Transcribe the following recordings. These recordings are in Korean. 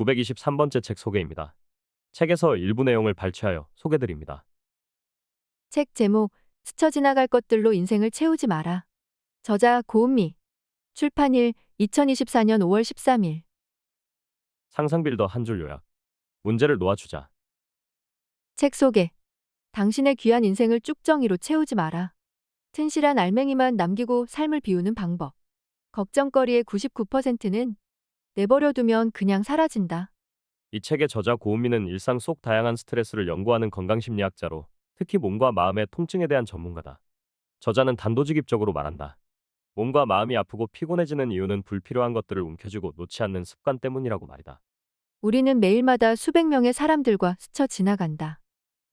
923번째 책 소개입니다. 책에서 일부 내용을 발췌하여 소개드립니다. 책 제목, 스쳐 지나갈 것들로 인생을 채우지 마라. 저자 고은미. 출판일 2024년 5월 13일. 상상빌더 한 줄 요약. 문제를 놓아주자. 책 소개. 당신의 귀한 인생을 쭉정이로 채우지 마라. 튼실한 알맹이만 남기고 삶을 비우는 방법. 걱정거리의 99%는 내버려두면 그냥 사라진다. 이 책의 저자 고은미는 일상 속 다양한 스트레스를 연구하는 건강심리학자로 특히 몸과 마음의 통증에 대한 전문가다. 저자는 단도직입적으로 말한다. 몸과 마음이 아프고 피곤해지는 이유는 불필요한 것들을 움켜쥐고 놓지 않는 습관 때문이라고 말이다. 우리는 매일마다 수백 명의 사람들과 스쳐 지나간다.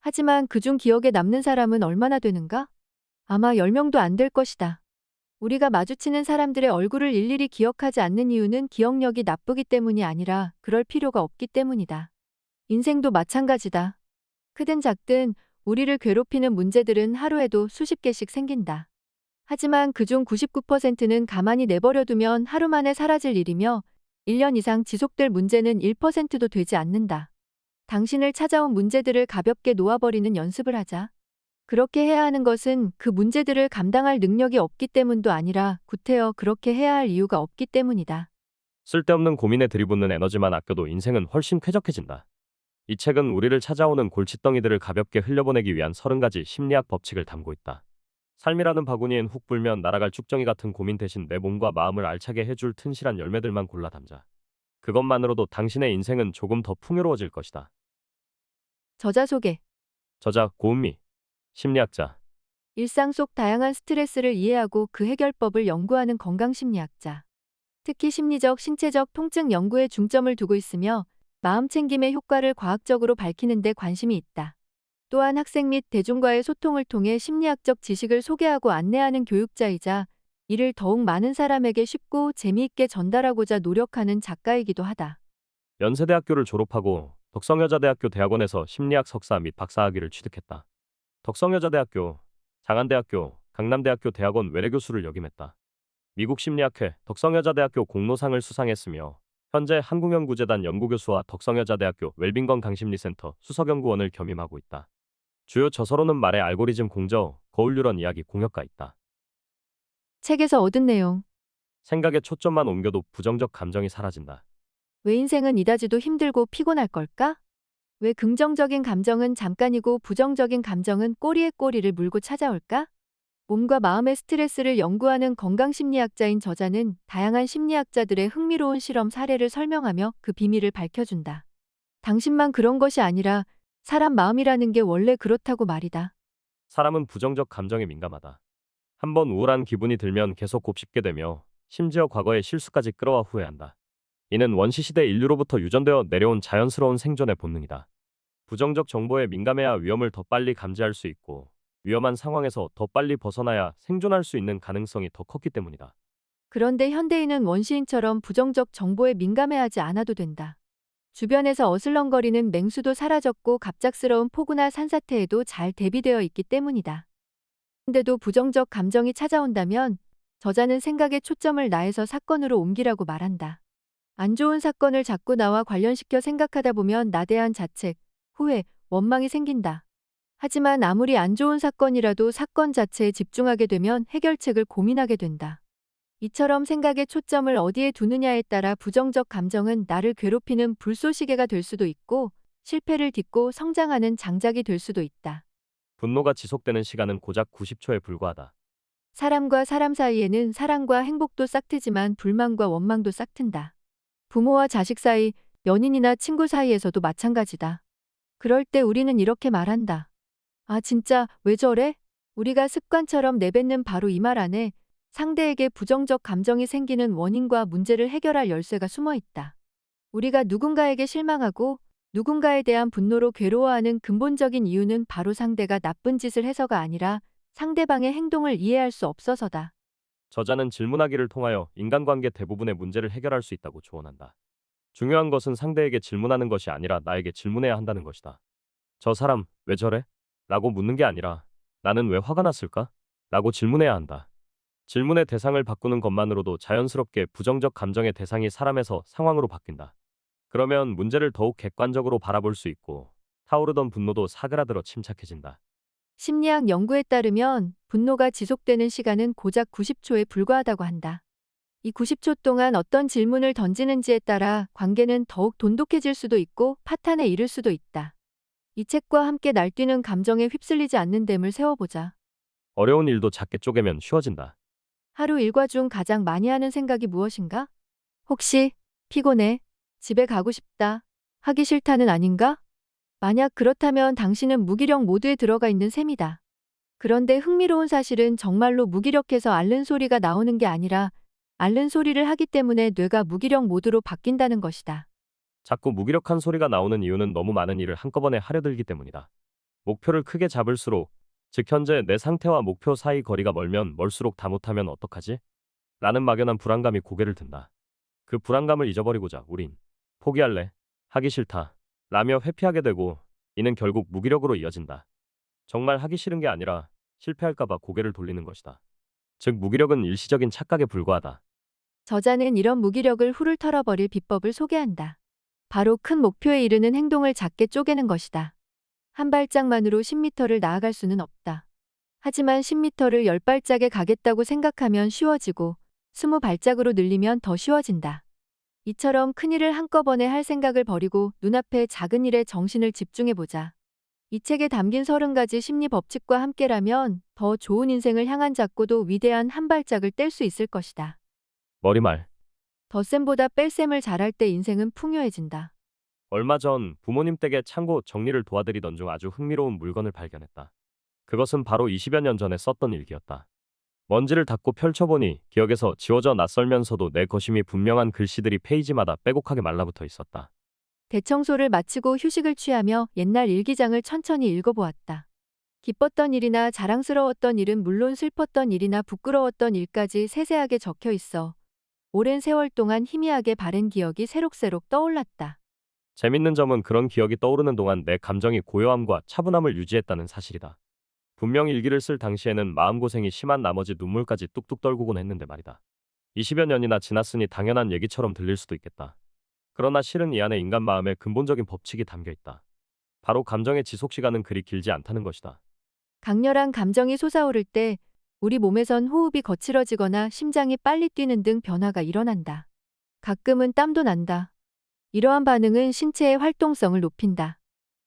하지만 그중 기억에 남는 사람은 얼마나 되는가? 아마 10명도 안 될 것이다. 우리가 마주치는 사람들의 얼굴을 일일이 기억하지 않는 이유는 기억력이 나쁘기 때문이 아니라 그럴 필요가 없기 때문이다. 인생도 마찬가지다. 크든 작든 우리를 괴롭히는 문제들은 하루에도 수십 개씩 생긴다. 하지만 그중 99%는 가만히 내버려두면 하루 만에 사라질 일이며 1년 이상 지속될 문제는 1%도 되지 않는다. 당신을 찾아온 문제들을 가볍게 놓아버리는 연습을 하자. 그렇게 해야 하는 것은 그 문제들을 감당할 능력이 없기 때문도 아니라 구태여 그렇게 해야 할 이유가 없기 때문이다. 쓸데없는 고민에 들이붓는 에너지만 아껴도 인생은 훨씬 쾌적해진다. 이 책은 우리를 찾아오는 골칫덩이들을 가볍게 흘려보내기 위한 30가지 심리학 법칙을 담고 있다. 삶이라는 바구니엔 훅 불면 날아갈 쭉정이 같은 고민 대신 내 몸과 마음을 알차게 해줄 튼실한 열매들만 골라 담자. 그것만으로도 당신의 인생은 조금 더 풍요로워질 것이다. 저자 소개. 저자 고은미, 심리학자. 일상 속 다양한 스트레스를 이해하고 그 해결법을 연구하는 건강심리학자. 특히 심리적, 신체적 통증 연구에 중점을 두고 있으며 마음 챙김의 효과를 과학적으로 밝히는 데 관심이 있다. 또한 학생 및 대중과의 소통을 통해 심리학적 지식을 소개하고 안내하는 교육자이자 이를 더욱 많은 사람에게 쉽고 재미있게 전달하고자 노력하는 작가이기도 하다. 연세대학교를 졸업하고 덕성여자대학교 대학원에서 심리학 석사 및 박사학위를 취득했다. 덕성여자대학교, 장안대학교, 강남대학교 대학원 외래교수를 역임했다. 미국 심리학회 덕성여자대학교 공로상을 수상했으며 현재 한국연구재단 연구교수와 덕성여자대학교 웰빙 건강심리센터 수석연구원을 겸임하고 있다. 주요 저서로는 말의 알고리즘 공저, 거울유런 이야기 공역가 있다. 책에서 얻은 내용. 생각에 초점만 옮겨도 부정적 감정이 사라진다. 왜 인생은 이다지도 힘들고 피곤할 걸까? 왜 긍정적인 감정은 잠깐이고 부정적인 감정은 꼬리에 꼬리를 물고 찾아올까? 몸과 마음의 스트레스를 연구하는 건강심리학자인 저자는 다양한 심리학자들의 흥미로운 실험 사례를 설명하며 그 비밀을 밝혀준다. 당신만 그런 것이 아니라 사람 마음이라는 게 원래 그렇다고 말이다. 사람은 부정적 감정에 민감하다. 한번 우울한 기분이 들면 계속 곱씹게 되며 심지어 과거의 실수까지 끌어와 후회한다. 이는 원시시대 인류로부터 유전되어 내려온 자연스러운 생존의 본능이다. 부정적 정보에 민감해야 위험을 더 빨리 감지할 수 있고 위험한 상황에서 더 빨리 벗어나야 생존할 수 있는 가능성이 더 컸기 때문이다. 그런데 현대인은 원시인처럼 부정적 정보에 민감해하지 않아도 된다. 주변에서 어슬렁거리는 맹수도 사라졌고 갑작스러운 폭우나 산사태에도 잘 대비되어 있기 때문이다. 근데도 부정적 감정이 찾아온다면 저자는 생각의 초점을 나에서 사건으로 옮기라고 말한다. 안 좋은 사건을 자꾸 나와 관련시켜 생각하다 보면 나에 대한 자책, 후회, 원망이 생긴다. 하지만 아무리 안 좋은 사건이라도 사건 자체에 집중하게 되면 해결책을 고민하게 된다. 이처럼 생각의 초점을 어디에 두느냐에 따라 부정적 감정은 나를 괴롭히는 불쏘시개가 될 수도 있고 실패를 딛고 성장하는 장작이 될 수도 있다. 분노가 지속되는 시간은 고작 90초에 불과하다. 사람과 사람 사이에는 사랑과 행복도 싹트지만 불만과 원망도 싹튼다. 부모와 자식 사이, 연인이나 친구 사이에서도 마찬가지다. 그럴 때 우리는 이렇게 말한다. 아, 진짜 왜 저래? 우리가 습관처럼 내뱉는 바로 이 말 안에 상대에게 부정적 감정이 생기는 원인과 문제를 해결할 열쇠가 숨어 있다. 우리가 누군가에게 실망하고 누군가에 대한 분노로 괴로워하는 근본적인 이유는 바로 상대가 나쁜 짓을 해서가 아니라 상대방의 행동을 이해할 수 없어서다. 저자는 질문하기를 통하여 인간관계 대부분의 문제를 해결할 수 있다고 조언한다. 중요한 것은 상대에게 질문하는 것이 아니라 나에게 질문해야 한다는 것이다. 저 사람 왜 저래? 라고 묻는 게 아니라 나는 왜 화가 났을까? 라고 질문해야 한다. 질문의 대상을 바꾸는 것만으로도 자연스럽게 부정적 감정의 대상이 사람에서 상황으로 바뀐다. 그러면 문제를 더욱 객관적으로 바라볼 수 있고 타오르던 분노도 사그라들어 침착해진다. 심리학 연구에 따르면 분노가 지속되는 시간은 고작 90초에 불과하다고 한다. 이 90초 동안 어떤 질문을 던지는지에 따라 관계는 더욱 돈독해질 수도 있고 파탄에 이를 수도 있다. 이 책과 함께 날뛰는 감정에 휩쓸리지 않는 댐을 세워보자. 어려운 일도 작게 쪼개면 쉬워진다. 하루 일과 중 가장 많이 하는 생각이 무엇인가? 혹시 피곤해, 집에 가고 싶다, 하기 싫다는 아닌가? 만약 그렇다면 당신은 무기력 모드에 들어가 있는 셈이다. 그런데 흥미로운 사실은 정말로 무기력해서 앓는 소리가 나오는 게 아니라 앓는 소리를 하기 때문에 뇌가 무기력 모드로 바뀐다는 것이다. 자꾸 무기력한 소리가 나오는 이유는 너무 많은 일을 한꺼번에 하려 들기 때문이다. 목표를 크게 잡을수록, 즉 현재 내 상태와 목표 사이 거리가 멀면 멀수록 다 못하면 어떡하지? 라는 막연한 불안감이 고개를 든다. 그 불안감을 잊어버리고자 우린 포기할래, 하기 싫다, 라며 회피하게 되고 이는 결국 무기력으로 이어진다. 정말 하기 싫은 게 아니라 실패할까봐 고개를 돌리는 것이다. 즉 무기력은 일시적인 착각에 불과하다. 저자는 이런 무기력을 훌을 털어버릴 비법을 소개한다. 바로 큰 목표에 이르는 행동을 작게 쪼개는 것이다. 한 발짝만으로 10m를 나아갈 수는 없다. 하지만 10m를 10발짝에 가겠다고 생각하면 쉬워지고 20발짝으로 늘리면 더 쉬워진다. 이처럼 큰 일을 한꺼번에 할 생각을 버리고 눈앞의 작은 일에 정신을 집중해보자. 이 책에 담긴 30가지 심리 법칙과 함께라면 더 좋은 인생을 향한 작고도 위대한 한 발짝을 뗄 수 있을 것이다. 머리말. 덧셈보다 뺄셈을 잘할 때 인생은 풍요해진다. 얼마 전 부모님 댁에 창고 정리를 도와드리던 중 아주 흥미로운 물건을 발견했다. 그것은 바로 20여 년 전에 썼던 일기였다. 먼지를 닦고 펼쳐보니 기억에서 지워져 낯설면서도 내 것임이 분명한 글씨들이 페이지마다 빼곡하게 말라붙어 있었다. 대청소를 마치고 휴식을 취하며 옛날 일기장을 천천히 읽어보았다. 기뻤던 일이나 자랑스러웠던 일은 물론 슬펐던 일이나 부끄러웠던 일까지 세세하게 적혀 있어 오랜 세월 동안 희미하게 바랜 기억이 새록새록 떠올랐다. 재밌는 점은 그런 기억이 떠오르는 동안 내 감정이 고요함과 차분함을 유지했다는 사실이다. 분명 일기를 쓸 당시에는 마음고생이 심한 나머지 눈물까지 뚝뚝 떨구곤 했는데 말이다. 20여 년이나 지났으니 당연한 얘기처럼 들릴 수도 있겠다. 그러나 실은 이 안에 인간 마음의 근본적인 법칙이 담겨 있다. 바로 감정의 지속 시간은 그리 길지 않다는 것이다. 강렬한 감정이 솟아오를 때 우리 몸에선 호흡이 거칠어지거나 심장이 빨리 뛰는 등 변화가 일어난다. 가끔은 땀도 난다. 이러한 반응은 신체의 활동성을 높인다.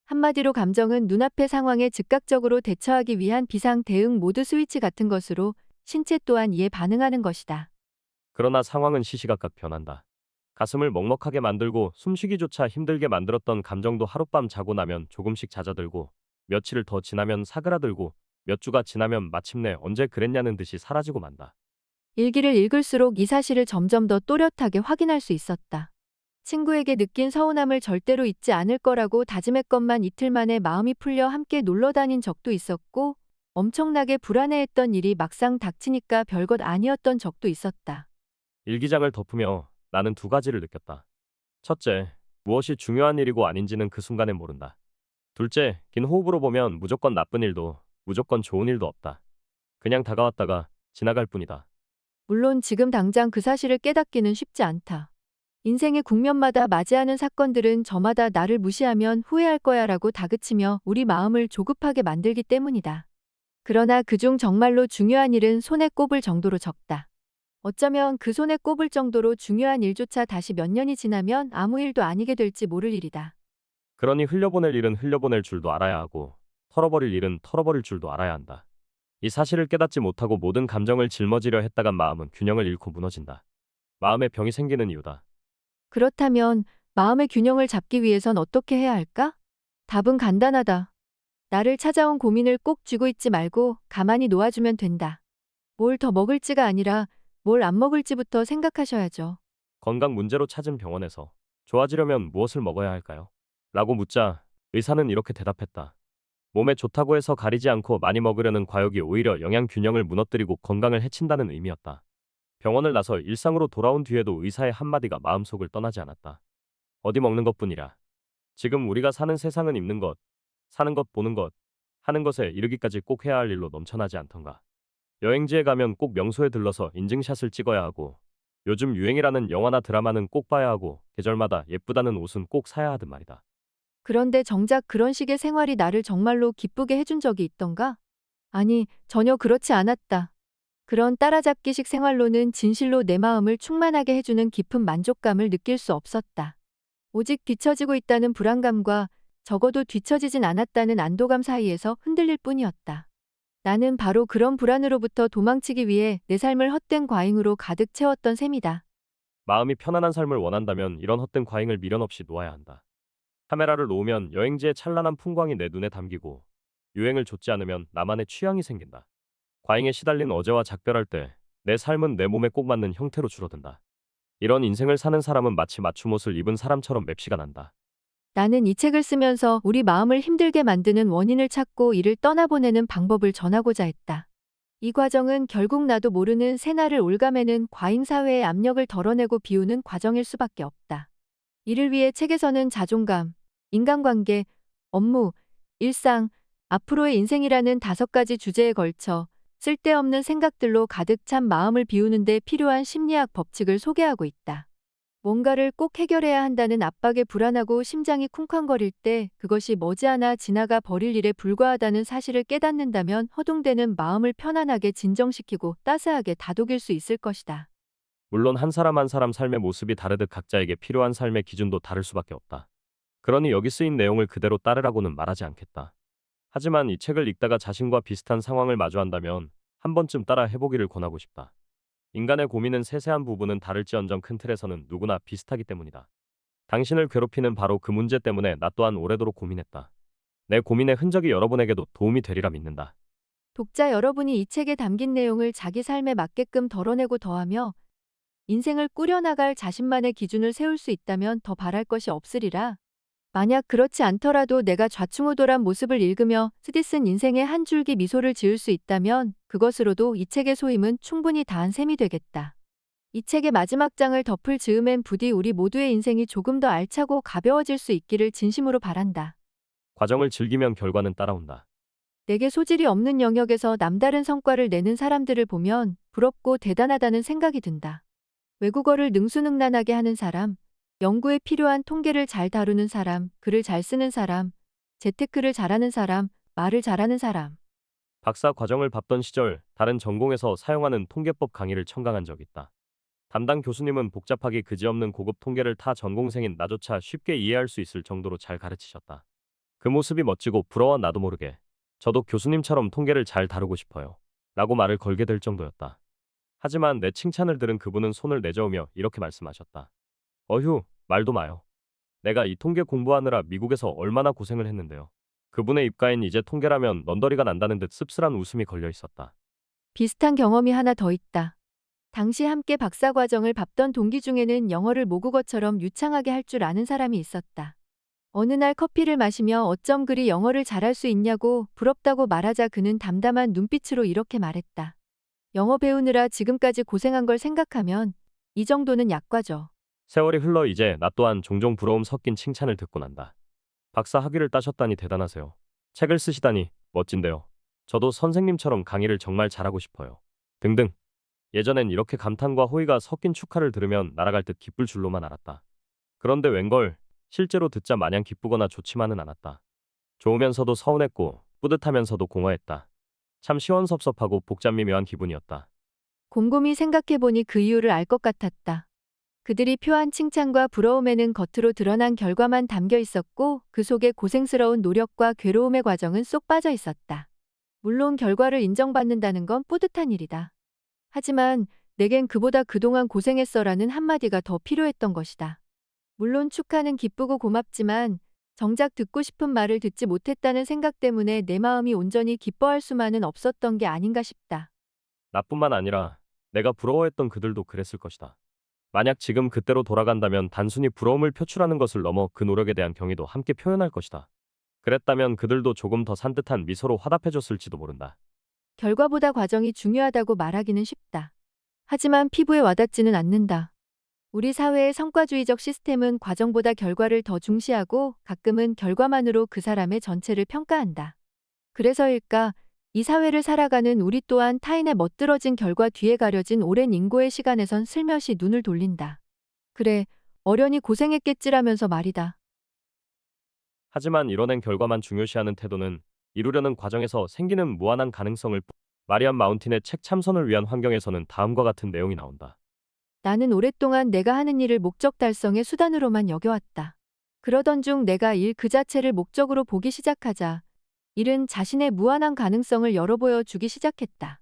한마디로 감정은 눈앞의 상황에 즉각적으로 대처하기 위한 비상 대응 모드 스위치 같은 것으로 신체 또한 이에 반응하는 것이다. 그러나 상황은 시시각각 변한다. 가슴을 먹먹하게 만들고 숨쉬기조차 힘들게 만들었던 감정도 하룻밤 자고 나면 조금씩 잦아들고 며칠을 더 지나면 사그라들고 몇 주가 지나면 마침내 언제 그랬냐는 듯이 사라지고 만다. 일기를 읽을수록 이 사실을 점점 더 또렷하게 확인할 수 있었다. 친구에게 느낀 서운함을 절대로 잊지 않을 거라고 다짐했건만 이틀 만에 마음이 풀려 함께 놀러 다닌 적도 있었고 엄청나게 불안해했던 일이 막상 닥치니까 별것 아니었던 적도 있었다. 일기장을 덮으며 나는 두 가지를 느꼈다. 첫째, 무엇이 중요한 일이고 아닌지는 그 순간에 모른다. 둘째, 긴 호흡으로 보면 무조건 나쁜 일도 무조건 좋은 일도 없다. 그냥 다가왔다가 지나갈 뿐이다. 물론 지금 당장 그 사실을 깨닫기는 쉽지 않다. 인생의 국면마다 맞이하는 사건들은 저마다 나를 무시하면 후회할 거야 라고 다그치며 우리 마음을 조급하게 만들기 때문이다. 그러나 그중 정말로 중요한 일은 손에 꼽을 정도로 적다. 어쩌면 그 손에 꼽을 정도로 중요한 일조차 다시 몇 년이 지나면 아무 일도 아니게 될지 모를 일이다. 그러니 흘려보낼 일은 흘려보낼 줄도 알아야 하고 털어버릴 일은 털어버릴 줄도 알아야 한다. 이 사실을 깨닫지 못하고 모든 감정을 짊어지려 했다간 마음은 균형을 잃고 무너진다. 마음에 병이 생기는 이유다. 그렇다면 마음의 균형을 잡기 위해선 어떻게 해야 할까? 답은 간단하다. 나를 찾아온 고민을 꼭 쥐고 있지 말고 가만히 놓아주면 된다. 뭘 더 먹을지가 아니라 뭘 안 먹을지부터 생각하셔야죠. 건강 문제로 찾은 병원에서 좋아지려면 무엇을 먹어야 할까요? 라고 묻자 의사는 이렇게 대답했다. 몸에 좋다고 해서 가리지 않고 많이 먹으려는 과욕이 오히려 영양 균형을 무너뜨리고 건강을 해친다는 의미였다. 병원을 나서 일상으로 돌아온 뒤에도 의사의 한마디가 마음속을 떠나지 않았다. 어디 먹는 것뿐이라. 지금 우리가 사는 세상은 입는 것, 사는 것, 보는 것, 하는 것에 이르기까지 꼭 해야 할 일로 넘쳐나지 않던가. 여행지에 가면 꼭 명소에 들러서 인증샷을 찍어야 하고 요즘 유행이라는 영화나 드라마는 꼭 봐야 하고 계절마다 예쁘다는 옷은 꼭 사야 하든 말이다. 그런데 정작 그런 식의 생활이 나를 정말로 기쁘게 해준 적이 있던가? 아니, 전혀 그렇지 않았다. 그런 따라잡기식 생활로는 진실로 내 마음을 충만하게 해주는 깊은 만족감을 느낄 수 없었다. 오직 뒤처지고 있다는 불안감과 적어도 뒤처지진 않았다는 안도감 사이에서 흔들릴 뿐이었다. 나는 바로 그런 불안으로부터 도망치기 위해 내 삶을 헛된 과잉으로 가득 채웠던 셈이다. 마음이 편안한 삶을 원한다면 이런 헛된 과잉을 미련 없이 놓아야 한다. 카메라를 놓으면 여행지의 찬란한 풍광이 내 눈에 담기고 유행을 좇지 않으면 나만의 취향이 생긴다. 과잉에 시달린 어제와 작별할 때 내 삶은 내 몸에 꼭 맞는 형태로 줄어든다. 이런 인생을 사는 사람은 마치 맞춤옷을 입은 사람처럼 맵시가 난다. 나는 이 책을 쓰면서 우리 마음을 힘들게 만드는 원인을 찾고 이를 떠나보내는 방법을 전하고자 했다. 이 과정은 결국 나도 모르는 새날을 올가매는 과잉사회의 압력을 덜어내고 비우는 과정일 수밖에 없다. 이를 위해 책에서는 자존감, 인간관계, 업무, 일상, 앞으로의 인생이라는 5가지 주제에 걸쳐 쓸데없는 생각들로 가득 찬 마음을 비우는 데 필요한 심리학 법칙을 소개하고 있다. 뭔가를 꼭 해결해야 한다는 압박에 불안하고 심장이 쿵쾅거릴 때 그것이 머지않아 지나가 버릴 일에 불과하다는 사실을 깨닫는다면 허둥대는 마음을 편안하게 진정시키고 따스하게 다독일 수 있을 것이다. 물론 한 사람 한 사람 삶의 모습이 다르듯 각자에게 필요한 삶의 기준도 다를 수밖에 없다. 그러니 여기 쓰인 내용을 그대로 따르라고는 말하지 않겠다. 하지만 이 책을 읽다가 자신과 비슷한 상황을 마주한다면 한 번쯤 따라 해보기를 권하고 싶다. 인간의 고민은 세세한 부분은 다를지언정 큰 틀에서는 누구나 비슷하기 때문이다. 당신을 괴롭히는 바로 그 문제 때문에 나 또한 오래도록 고민했다. 내 고민의 흔적이 여러분에게도 도움이 되리라 믿는다. 독자 여러분이 이 책에 담긴 내용을 자기 삶에 맞게끔 덜어내고 더하며 인생을 꾸려나갈 자신만의 기준을 세울 수 있다면 더 바랄 것이 없으리라. 만약 그렇지 않더라도 내가 좌충우돌한 모습을 읽으며 쓰디쓴 인생에 한 줄기 미소를 지을 수 있다면 그것으로도 이 책의 소임은 충분히 다한 셈이 되겠다. 이 책의 마지막 장을 덮을 즈음엔 부디 우리 모두의 인생이 조금 더 알차고 가벼워질 수 있기를 진심으로 바란다. 과정을 즐기면 결과는 따라온다. 내게 소질이 없는 영역에서 남다른 성과를 내는 사람들을 보면 부럽고 대단하다는 생각이 든다. 외국어를 능수능란하게 하는 사람, 연구에 필요한 통계를 잘 다루는 사람, 글을 잘 쓰는 사람, 재테크를 잘하는 사람, 말을 잘하는 사람. 박사 과정을 밟던 시절 다른 전공에서 사용하는 통계법 강의를 청강한 적 있다. 담당 교수님은 복잡하기 그지없는 고급 통계를 타 전공생인 나조차 쉽게 이해할 수 있을 정도로 잘 가르치셨다. 그 모습이 멋지고 부러워 나도 모르게 저도 교수님처럼 통계를 잘 다루고 싶어요. 라고 말을 걸게 될 정도였다. 하지만 내 칭찬을 들은 그분은 손을 내저으며 이렇게 말씀하셨다. 어휴, 말도 마요. 내가 이 통계 공부하느라 미국에서 얼마나 고생을 했는데요. 그분의 입가엔 이제 통계라면 넌더리가 난다는 듯 씁쓸한 웃음이 걸려 있었다. 비슷한 경험이 하나 더 있다. 당시 함께 박사 과정을 밟던 동기 중에는 영어를 모국어처럼 유창하게 할 줄 아는 사람이 있었다. 어느 날 커피를 마시며 어쩜 그리 영어를 잘할 수 있냐고 부럽다고 말하자 그는 담담한 눈빛으로 이렇게 말했다. 영어 배우느라 지금까지 고생한 걸 생각하면 이 정도는 약과죠. 세월이 흘러 이제 나 또한 종종 부러움 섞인 칭찬을 듣고 난다. 박사 학위를 따셨다니 대단하세요. 책을 쓰시다니 멋진데요. 저도 선생님처럼 강의를 정말 잘하고 싶어요. 등등. 예전엔 이렇게 감탄과 호의가 섞인 축하를 들으면 날아갈 듯 기쁠 줄로만 알았다. 그런데 웬걸 실제로 듣자 마냥 기쁘거나 좋지만은 않았다. 좋으면서도 서운했고 뿌듯하면서도 공허했다. 참 시원섭섭하고 복잡미묘한 기분이었다. 곰곰이 생각해보니 그 이유를 알 것 같았다. 그들이 표한 칭찬과 부러움에는 겉으로 드러난 결과만 담겨 있었고 그 속에 고생스러운 노력과 괴로움의 과정은 쏙 빠져 있었다. 물론 결과를 인정받는다는 건 뿌듯한 일이다. 하지만 내겐 그보다 그동안 고생했어라는 한마디가 더 필요했던 것이다. 물론 축하는 기쁘고 고맙지만 정작 듣고 싶은 말을 듣지 못했다는 생각 때문에 내 마음이 온전히 기뻐할 수만은 없었던 게 아닌가 싶다. 나뿐만 아니라 내가 부러워했던 그들도 그랬을 것이다. 만약 지금 그때로 돌아간다면 단순히 부러움을 표출하는 것을 넘어 그 노력에 대한 경의도 함께 표현할 것이다. 그랬다면 그들도 조금 더 산뜻한 미소로 화답해줬을지도 모른다. 결과보다 과정이 중요하다고 말하기는 쉽다. 하지만 피부에 와닿지는 않는다. 우리 사회의 성과주의적 시스템은 과정보다 결과를 더 중시하고 가끔은 결과만으로 그 사람의 전체를 평가한다. 그래서일까 이 사회를 살아가는 우리 또한 타인의 멋들어진 결과 뒤에 가려진 오랜 인고의 시간에선 슬며시 눈을 돌린다. 그래, 어련히 고생했겠지라면서 말이다. 하지만 이뤄낸 결과만 중요시하는 태도는 이루려는 과정에서 생기는 무한한 가능성을 마리안 마운틴의 책 참선을 위한 환경에서는 다음과 같은 내용이 나온다. 나는 오랫동안 내가 하는 일을 목적 달성의 수단으로만 여겨왔다. 그러던 중 내가 일 그 자체를 목적으로 보기 시작하자 일은 자신의 무한한 가능성을 열어보여 주기 시작했다.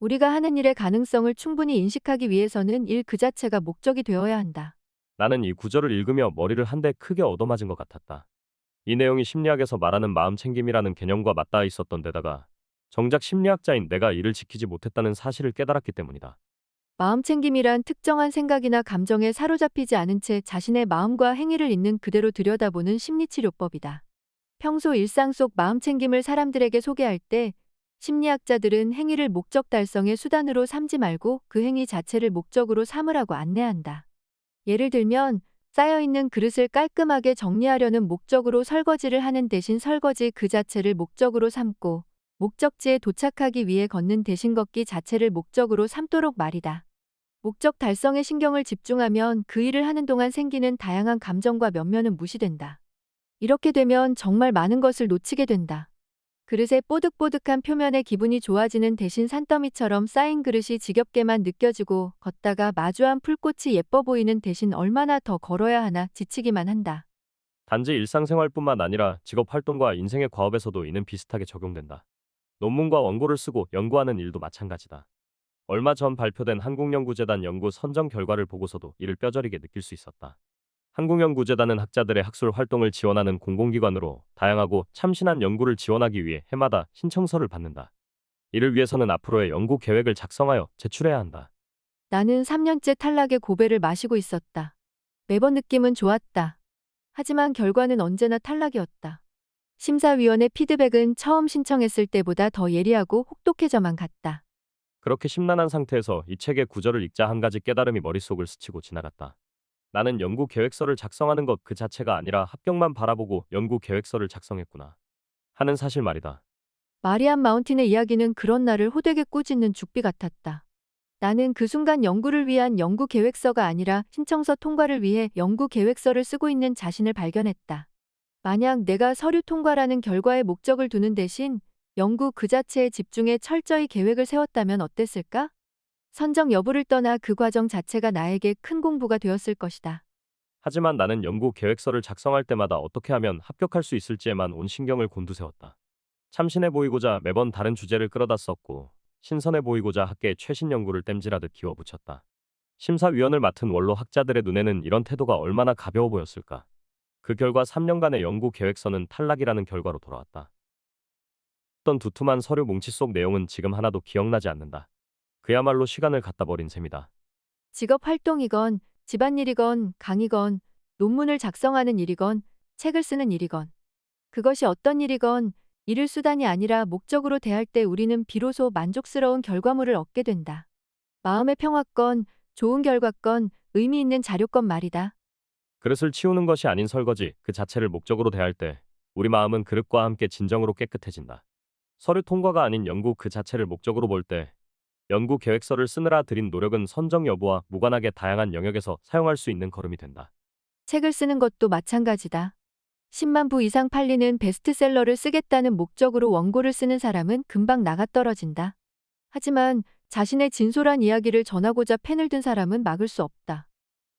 우리가 하는 일의 가능성을 충분히 인식하기 위해서는 일 그 자체가 목적이 되어야 한다. 나는 이 구절을 읽으며 머리를 한 대 크게 얻어맞은 것 같았다. 이 내용이 심리학에서 말하는 마음 챙김이라는 개념과 맞닿아 있었던 데다가 정작 심리학자인 내가 이를 지키지 못했다는 사실을 깨달았기 때문이다. 마음챙김이란 특정한 생각이나 감정에 사로잡히지 않은 채 자신의 마음과 행위를 있는 그대로 들여다보는 심리치료법이다. 평소 일상 속 마음챙김을 사람들에게 소개할 때 심리학자들은 행위를 목적 달성의 수단으로 삼지 말고 그 행위 자체를 목적으로 삼으라고 안내한다. 예를 들면 쌓여있는 그릇을 깔끔하게 정리하려는 목적으로 설거지를 하는 대신 설거지 그 자체를 목적으로 삼고 목적지에 도착하기 위해 걷는 대신 걷기 자체를 목적으로 삼도록 말이다. 목적 달성에 신경을 집중하면 그 일을 하는 동안 생기는 다양한 감정과 면면은 무시된다. 이렇게 되면 정말 많은 것을 놓치게 된다. 그릇의 뽀득뽀득한 표면에 기분이 좋아지는 대신 산더미처럼 쌓인 그릇이 지겹게만 느껴지고 걷다가 마주한 풀꽃이 예뻐 보이는 대신 얼마나 더 걸어야 하나 지치기만 한다. 단지 일상생활뿐만 아니라 직업활동과 인생의 과업에서도 이는 비슷하게 적용된다. 논문과 원고를 쓰고 연구하는 일도 마찬가지다. 얼마 전 발표된 한국연구재단 연구 선정 결과를 보고서도 이를 뼈저리게 느낄 수 있었다. 한국연구재단은 학자들의 학술 활동을 지원하는 공공기관으로 다양하고 참신한 연구를 지원하기 위해 해마다 신청서를 받는다. 이를 위해서는 앞으로의 연구 계획을 작성하여 제출해야 한다. 나는 3년째 탈락의 고배를 마시고 있었다. 매번 느낌은 좋았다. 하지만 결과는 언제나 탈락이었다. 심사위원의 피드백은 처음 신청했을 때보다 더 예리하고 혹독해져만 갔다. 그렇게 심란한 상태에서 이 책의 구절을 읽자 한 가지 깨달음이 머릿속을 스치고 지나갔다. 나는 연구 계획서를 작성하는 것 그 자체가 아니라 합격만 바라보고 연구 계획서를 작성했구나 하는 사실 말이다. 마리안 마운틴의 이야기는 그런 나를 호되게 꾸짖는 죽비 같았다. 나는 그 순간 연구를 위한 연구 계획서가 아니라 신청서 통과를 위해 연구 계획서를 쓰고 있는 자신을 발견했다. 만약 내가 서류 통과라는 결과에 목적을 두는 대신 연구 그 자체에 집중해 철저히 계획을 세웠다면 어땠을까? 선정 여부를 떠나 그 과정 자체가 나에게 큰 공부가 되었을 것이다. 하지만 나는 연구 계획서를 작성할 때마다 어떻게 하면 합격할 수 있을지에만 온 신경을 곤두세웠다. 참신해 보이고자 매번 다른 주제를 끌어다 썼고 신선해 보이고자 학계의 최신 연구를 땜질하듯 기워붙였다. 심사위원을 맡은 원로 학자들의 눈에는 이런 태도가 얼마나 가벼워 보였을까. 그 결과 3년간의 연구 계획서는 탈락이라는 결과로 돌아왔다. 어떤 두툼한 서류 뭉치 속 내용은 지금 하나도 기억나지 않는다. 그야말로 시간을 갖다 버린 셈이다. 직업 활동이건 집안일이건 강의건 논문을 작성하는 일이건 책을 쓰는 일이건 그것이 어떤 일이건 일을 수단이 아니라 목적으로 대할 때 우리는 비로소 만족스러운 결과물을 얻게 된다. 마음의 평화건, 좋은 결과건, 의미 있는 자료건 말이다. 그릇을 치우는 것이 아닌 설거지 그 자체를 목적으로 대할 때 우리 마음은 그릇과 함께 진정으로 깨끗해진다. 서류 통과가 아닌 연구 그 자체를 목적으로 볼 때 연구 계획서를 쓰느라 들인 노력은 선정 여부와 무관하게 다양한 영역에서 사용할 수 있는 걸음이 된다. 책을 쓰는 것도 마찬가지다. 10만 부 이상 팔리는 베스트셀러를 쓰겠다는 목적으로 원고를 쓰는 사람은 금방 나가떨어진다. 하지만 자신의 진솔한 이야기를 전하고자 펜을 든 사람은 막을 수 없다.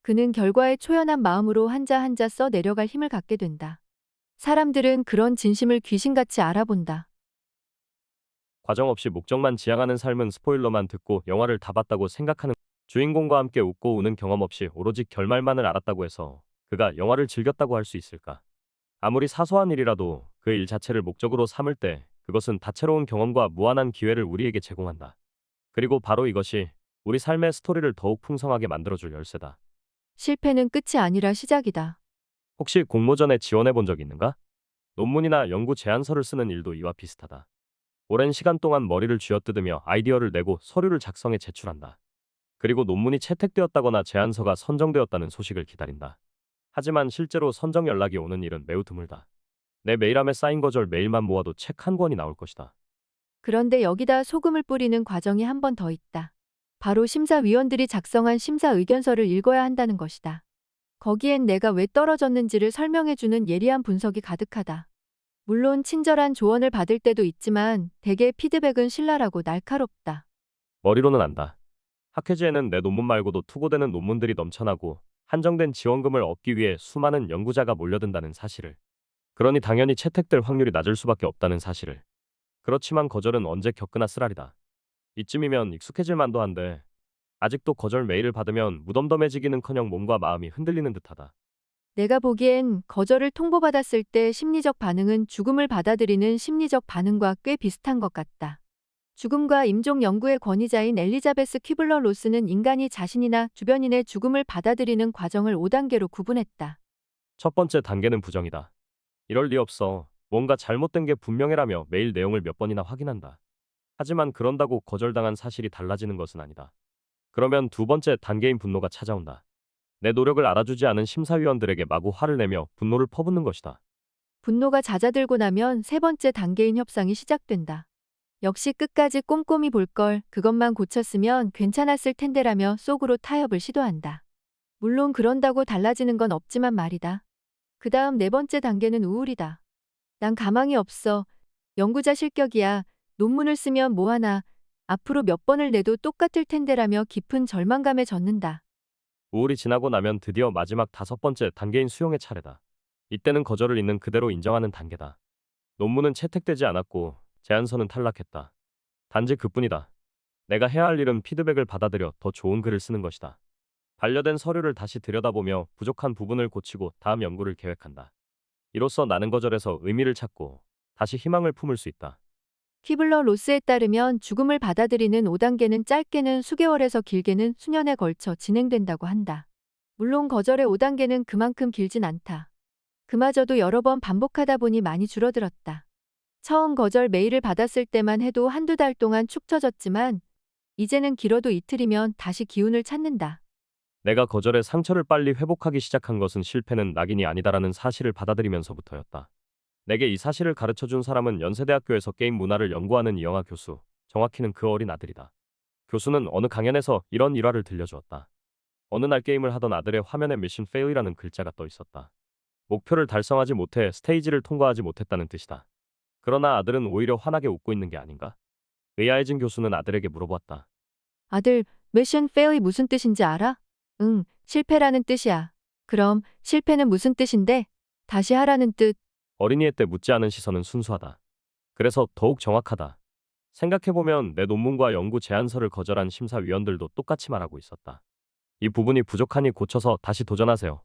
그는 결과에 초연한 마음으로 한자 한자 써 내려갈 힘을 갖게 된다. 사람들은 그런 진심을 귀신같이 알아본다. 과정 없이 목적만 지향하는 삶은 스포일러만 듣고 영화를 다 봤다고 생각하는 주인공과 함께 웃고 우는 경험 없이 오로지 결말만을 알았다고 해서 그가 영화를 즐겼다고 할 수 있을까? 아무리 사소한 일이라도 그 일 자체를 목적으로 삼을 때 그것은 다채로운 경험과 무한한 기회를 우리에게 제공한다. 그리고 바로 이것이 우리 삶의 스토리를 더욱 풍성하게 만들어줄 열쇠다. 실패는 끝이 아니라 시작이다. 혹시 공모전에 지원해 본 적 있는가? 논문이나 연구 제안서를 쓰는 일도 이와 비슷하다. 오랜 시간 동안 머리를 쥐어뜯으며 아이디어를 내고 서류를 작성해 제출한다. 그리고 논문이 채택되었다거나 제안서가 선정되었다는 소식을 기다린다. 하지만 실제로 선정 연락이 오는 일은 매우 드물다. 내 메일함에 쌓인 거절 메일만 모아도 책 한 권이 나올 것이다. 그런데 여기다 소금을 뿌리는 과정이 한 번 더 있다. 바로 심사위원들이 작성한 심사 의견서를 읽어야 한다는 것이다. 거기엔 내가 왜 떨어졌는지를 설명해주는 예리한 분석이 가득하다. 물론 친절한 조언을 받을 때도 있지만 대개 피드백은 신랄하고 날카롭다. 머리로는 안다. 학회지에는 내 논문 말고도 투고되는 논문들이 넘쳐나고 한정된 지원금을 얻기 위해 수많은 연구자가 몰려든다는 사실을. 그러니 당연히 채택될 확률이 낮을 수밖에 없다는 사실을. 그렇지만 거절은 언제 겪으나 쓰라리다. 이쯤이면 익숙해질 만도 한데 아직도 거절 메일을 받으면 무덤덤해지기는커녕 몸과 마음이 흔들리는 듯하다. 내가 보기엔 거절을 통보받았을 때 심리적 반응은 죽음을 받아들이는 심리적 반응과 꽤 비슷한 것 같다. 죽음과 임종 연구의 권위자인 엘리자베스 퀴블러 로스는 인간이 자신이나 주변인의 죽음을 받아들이는 과정을 5단계로 구분했다. 첫 번째 단계는 부정이다. 이럴 리 없어. 뭔가 잘못된 게 분명해라며 메일 내용을 몇 번이나 확인한다. 하지만 그런다고 거절당한 사실이 달라지는 것은 아니다. 그러면 두 번째 단계인 분노가 찾아온다. 내 노력을 알아주지 않은 심사위원들에게 마구 화를 내며 분노를 퍼붓는 것이다. 분노가 잦아들고 나면 세 번째 단계인 협상이 시작된다. 역시 끝까지 꼼꼼히 볼 걸, 그것만 고쳤으면 괜찮았을 텐데라며 속으로 타협을 시도한다. 물론 그런다고 달라지는 건 없지만 말이다. 그 다음 네 번째 단계는 우울이다. 난 가망이 없어. 연구자 실격이야. 논문을 쓰면 뭐하나. 앞으로 몇 번을 내도 똑같을 텐데라며 깊은 절망감에 젖는다. 우울이 지나고 나면 드디어 마지막 다섯 번째 단계인 수용의 차례다. 이때는 거절을 있는 그대로 인정하는 단계다. 논문은 채택되지 않았고 제안서는 탈락했다. 단지 그뿐이다. 내가 해야 할 일은 피드백을 받아들여 더 좋은 글을 쓰는 것이다. 반려된 서류를 다시 들여다보며 부족한 부분을 고치고 다음 연구를 계획한다. 이로써 나는 거절에서 의미를 찾고 다시 희망을 품을 수 있다. 퀴블러 로스에 따르면 죽음을 받아들이는 5단계는 짧게는 수개월에서 길게는 수년에 걸쳐 진행된다고 한다. 물론 거절의 5단계는 그만큼 길진 않다. 그마저도 여러 번 반복하다 보니 많이 줄어들었다. 처음 거절 메일을 받았을 때만 해도 한두 달 동안 축 처졌지만 이제는 길어도 이틀이면 다시 기운을 찾는다. 내가 거절의 상처를 빨리 회복하기 시작한 것은 실패는 낙인이 아니다라는 사실을 받아들이면서부터였다. 내게 이 사실을 가르쳐준 사람은 연세대학교에서 게임 문화를 연구하는 이영하 교수, 정확히는 그 어린 아들이다. 교수는 어느 강연에서 이런 일화를 들려주었다. 어느 날 게임을 하던 아들의 화면에 미션 페일이라는 글자가 떠 있었다. 목표를 달성하지 못해 스테이지를 통과하지 못했다는 뜻이다. 그러나 아들은 오히려 환하게 웃고 있는 게 아닌가? 의아해진 교수는 아들에게 물어보았다. 아들, 미션 페일이 무슨 뜻인지 알아? 응, 실패라는 뜻이야. 그럼 실패는 무슨 뜻인데? 다시 하라는 뜻. 어린이의 때 묻지 않은 시선은 순수하다. 그래서 더욱 정확하다. 생각해보면 내 논문과 연구 제안서를 거절한 심사위원들도 똑같이 말하고 있었다. 이 부분이 부족하니 고쳐서 다시 도전하세요.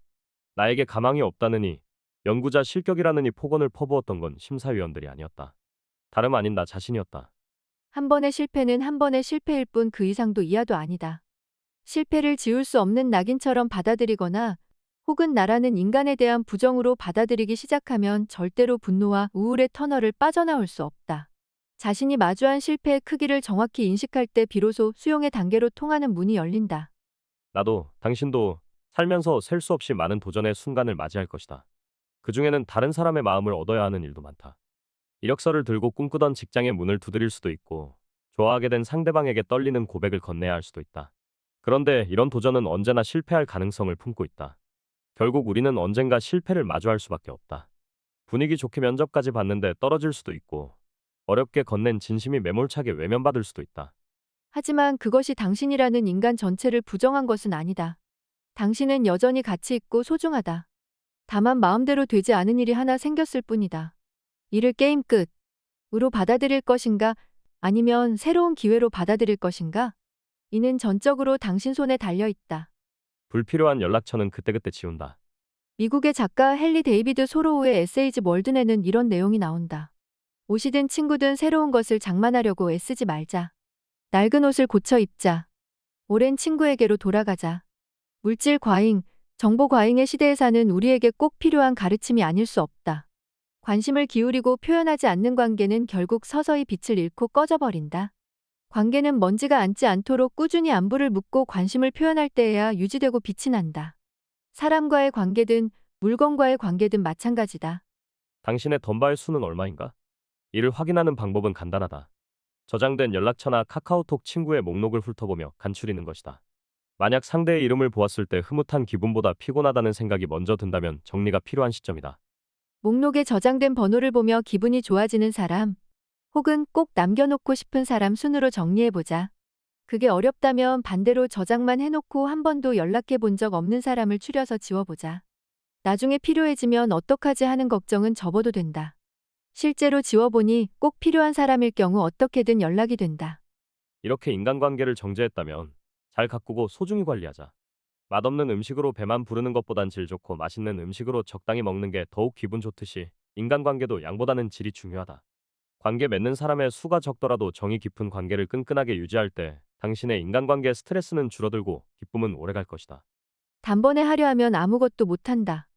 나에게 가망이 없다느니, 연구자 실격이라느니 폭언을 퍼부었던 건 심사위원들이 아니었다. 다름 아닌 나 자신이었다. 한 번의 실패는 한 번의 실패일 뿐 그 이상도 이하도 아니다. 실패를 지울 수 없는 낙인처럼 받아들이거나 혹은 나라는 인간에 대한 부정으로 받아들이기 시작하면 절대로 분노와 우울의 터널을 빠져나올 수 없다. 자신이 마주한 실패의 크기를 정확히 인식할 때 비로소 수용의 단계로 통하는 문이 열린다. 나도, 당신도 살면서 셀 수 없이 많은 도전의 순간을 맞이할 것이다. 그 중에는 다른 사람의 마음을 얻어야 하는 일도 많다. 이력서를 들고 꿈꾸던 직장의 문을 두드릴 수도 있고, 좋아하게 된 상대방에게 떨리는 고백을 건네야 할 수도 있다. 그런데 이런 도전은 언제나 실패할 가능성을 품고 있다. 결국 우리는 언젠가 실패를 마주할 수밖에 없다. 분위기 좋게 면접까지 봤는데 떨어질 수도 있고, 어렵게 건넨 진심이 매몰차게 외면받을 수도 있다. 하지만 그것이 당신이라는 인간 전체를 부정한 것은 아니다. 당신은 여전히 가치 있고 소중하다. 다만 마음대로 되지 않은 일이 하나 생겼을 뿐이다. 이를 게임 끝으로 받아들일 것인가? 아니면 새로운 기회로 받아들일 것인가? 이는 전적으로 당신 손에 달려 있다. 불필요한 연락처는 그때그때 지운다. 미국의 작가 헨리 데이비드 소로우의 에세이즈 월든에는 이런 내용이 나온다. 옷이든 친구든 새로운 것을 장만하려고 애쓰지 말자. 낡은 옷을 고쳐 입자. 오랜 친구에게로 돌아가자. 물질 과잉, 정보 과잉의 시대에 사는 우리에게 꼭 필요한 가르침이 아닐 수 없다. 관심을 기울이고 표현하지 않는 관계는 결국 서서히 빛을 잃고 꺼져버린다. 관계는 먼지가 앉지 않도록 꾸준히 안부를 묻고 관심을 표현할 때에야 유지되고 빛이 난다. 사람과의 관계든 물건과의 관계든 마찬가지다. 당신의 덤바의 수는 얼마인가? 이를 확인하는 방법은 간단하다. 저장된 연락처나 카카오톡 친구의 목록을 훑어보며 간추리는 것이다. 만약 상대의 이름을 보았을 때 흐뭇한 기분보다 피곤하다는 생각이 먼저 든다면 정리가 필요한 시점이다. 목록에 저장된 번호를 보며 기분이 좋아지는 사람, 혹은 꼭 남겨놓고 싶은 사람 순으로 정리해보자. 그게 어렵다면 반대로 저장만 해놓고 한 번도 연락해 본 적 없는 사람을 추려서 지워보자. 나중에 필요해지면 어떡하지 하는 걱정은 접어도 된다. 실제로 지워보니 꼭 필요한 사람일 경우 어떻게든 연락이 된다. 이렇게 인간관계를 정제했다면 잘 가꾸고 소중히 관리하자. 맛없는 음식으로 배만 부르는 것보단 질 좋고 맛있는 음식으로 적당히 먹는 게 더욱 기분 좋듯이 인간관계도 양보다는 질이 중요하다. 관계 맺는 사람의 수가 적더라도 정이 깊은 관계를 끈끈하게 유지할 때 당신의 인간관계 스트레스는 줄어들고 기쁨은 오래갈 것이다. 단번에 하려 하면 아무것도 못한다.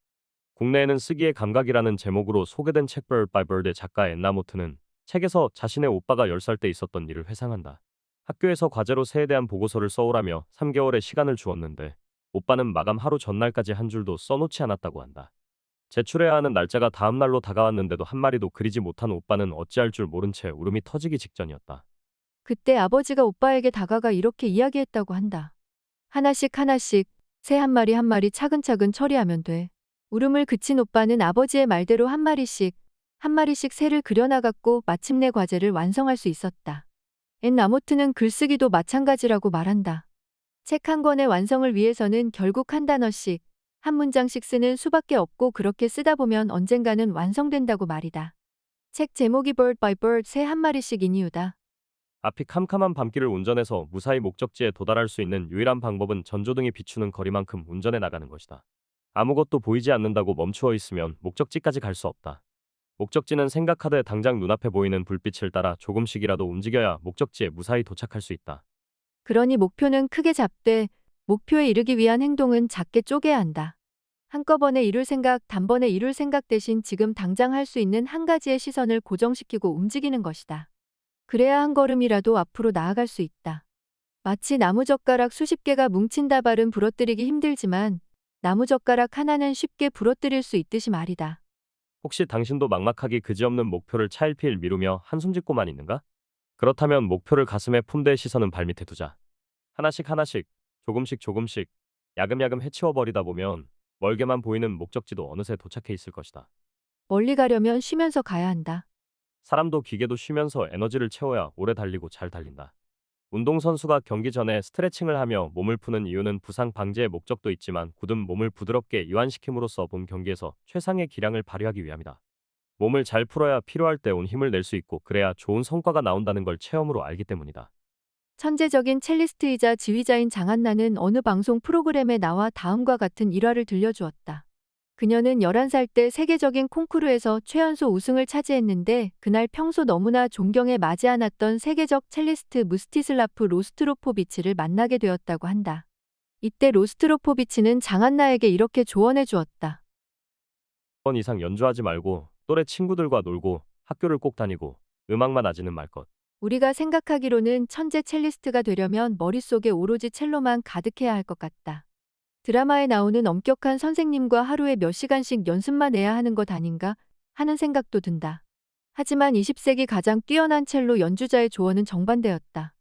국내에는 쓰기의 감각이라는 제목으로 소개된 책 Bird by Bird의 작가 앤나 모트는 책에서 자신의 오빠가 10살 때 있었던 일을 회상한다. 학교에서 과제로 새에 대한 보고서를 써오라며 3개월의 시간을 주었는데 오빠는 마감 하루 전날까지 한 줄도 써놓지 않았다고 한다. 제출해야 하는 날짜가 다음 날로 다가왔는데도 한 마리도 그리지 못한 오빠는 어찌할 줄 모른 채 울음이 터지기 직전이었다. 그때 아버지가 오빠에게 다가가 이렇게 이야기했다고 한다. 하나씩 하나씩, 새 한 마리 한 마리 차근차근 처리하면 돼. 울음을 그친 오빠는 아버지의 말대로 한 마리씩 새를 그려나갔고 마침내 과제를 완성할 수 있었다. 앤 라모트는 글쓰기도 마찬가지라고 말한다. 책 한 권의 완성을 위해서는 결국 한 단어씩, 한 문장씩 쓰는 수밖에 없고 그렇게 쓰다 보면 언젠가는 완성된다고 말이다. 책 제목이 Bird by Bird, 새 한 마리씩인 이유다. 앞이 캄캄한 밤길을 운전해서 무사히 목적지에 도달할 수 있는 유일한 방법은 전조등이 비추는 거리만큼 운전해 나가는 것이다. 아무것도 보이지 않는다고 멈추어 있으면 목적지까지 갈 수 없다. 목적지는 생각하되 당장 눈앞에 보이는 불빛을 따라 조금씩이라도 움직여야 목적지에 무사히 도착할 수 있다. 그러니 목표는 크게 잡되 목표에 이르기 위한 행동은 작게 쪼개야 한다. 한꺼번에 이룰 생각, 단번에 이룰 생각 대신 지금 당장 할 수 있는 한 가지의 시선을 고정시키고 움직이는 것이다. 그래야 한 걸음이라도 앞으로 나아갈 수 있다. 마치 나무젓가락 수십 개가 뭉친 다발은 부러뜨리기 힘들지만 나무젓가락 하나는 쉽게 부러뜨릴 수 있듯이 말이다. 혹시 당신도 막막하기 그지없는 목표를 차일피일 미루며 한숨 짓고만 있는가? 그렇다면 목표를 가슴에 품되 시선은 발밑에 두자. 하나씩 하나씩, 조금씩 야금야금 해치워버리다 보면 멀게만 보이는 목적지도 어느새 도착해 있을 것이다. 멀리 가려면 쉬면서 가야 한다. 사람도 기계도 쉬면서 에너지를 채워야 오래 달리고 잘 달린다. 운동선수가 경기 전에 스트레칭을 하며 몸을 푸는 이유는 부상 방지의 목적도 있지만 굳은 몸을 부드럽게 이완시킴으로써 본 경기에서 최상의 기량을 발휘하기 위함이다. 몸을 잘 풀어야 필요할 때 온 힘을 낼 수 있고 그래야 좋은 성과가 나온다는 걸 체험으로 알기 때문이다. 천재적인 첼리스트이자 지휘자인 장한나는 어느 방송 프로그램에 나와 다음과 같은 일화를 들려주었다. 그녀는 11살 때 세계적인 콩쿠르에서 최연소 우승을 차지했는데 그날 평소 너무나 존경에 마지 않았던 세계적 첼리스트 무스티슬라프 로스트로포비치를 만나게 되었다고 한다. 이때 로스트로포비치는 장한나에게 이렇게 조언해 주었다. 번 이상 연주하지 말고 또래 친구들과 놀고 학교를 꼭 다니고 음악만 아지는 말 것. 우리가 생각하기로는 천재 첼리스트가 되려면 머릿속에 오로지 첼로만 가득해야 할 것 같다. 드라마에 나오는 엄격한 선생님과 하루에 몇 시간씩 연습만 해야 하는 것 아닌가 하는 생각도 든다. 하지만 20세기 가장 뛰어난 첼로 연주자의 조언은 정반대였다.